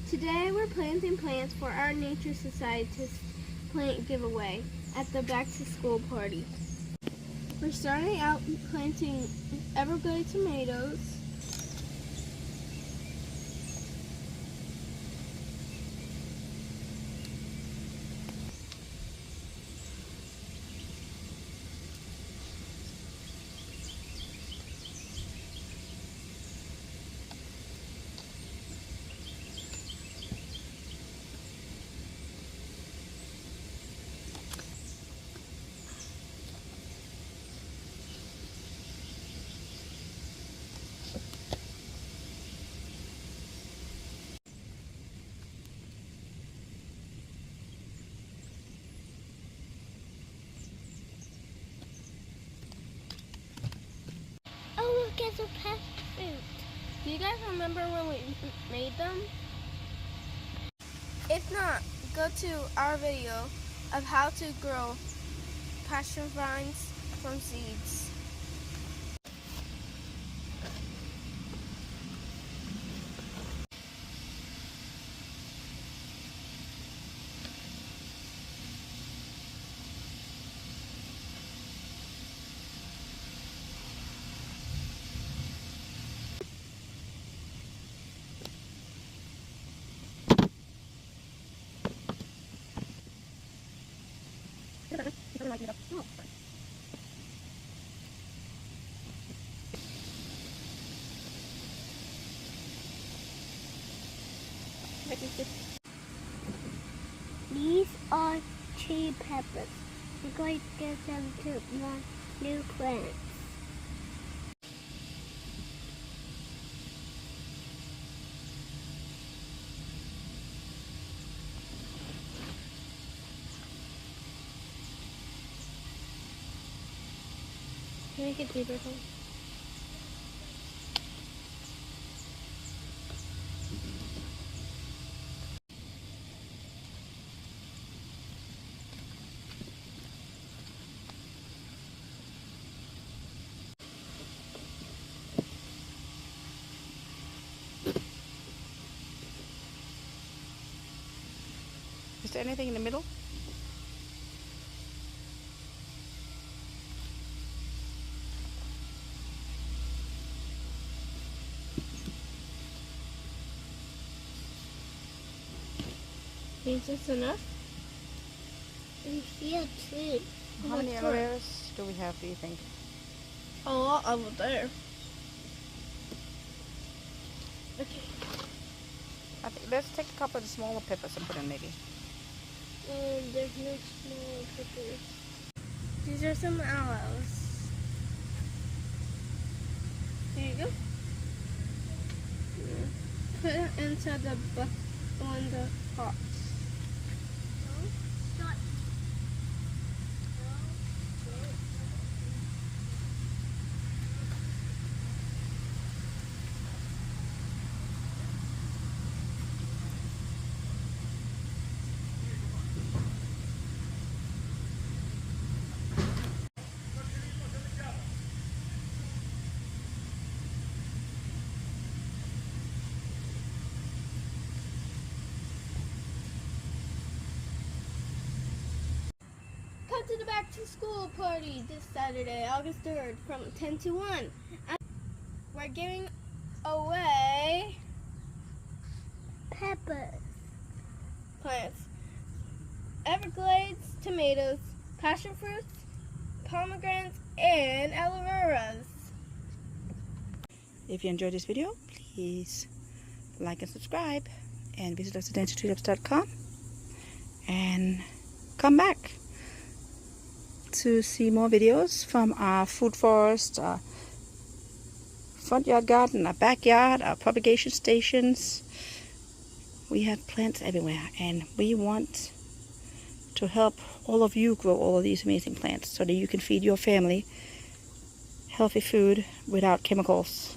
Today we're planting plants for our Nature Society's plant giveaway at the back to school party. We're starting out planting Everglades tomatoes, Oh, look, it's a pet fruit. Do you guys remember when we made them? If not, go to our video of how to grow passion vines from seeds. These are chili peppers. We're going to give them to more new plants. Make it deeper. Is there anything in the middle? Is this enough? And here too. How many aloe veras do we have, do you think? A lot over there. Okay. I think let's take a couple of the smaller peppers and put in maybe. There's no small peppers. These are some aloes. There you go. Yeah. Put it into the pots. Come to the back to school party this Saturday, August 3rd from 10 to 1. We're giving away Peppers. plants. Everglades, tomatoes, passion fruits, pomegranates, and aloe veras. If you enjoyed this video, please like and subscribe, and visit us at untitled.com and come back to see more videos from our food forest, our front yard garden, our backyard, our propagation stations. We have plants everywhere, and we want to help all of you grow all of these amazing plants so that you can feed your family healthy food without chemicals.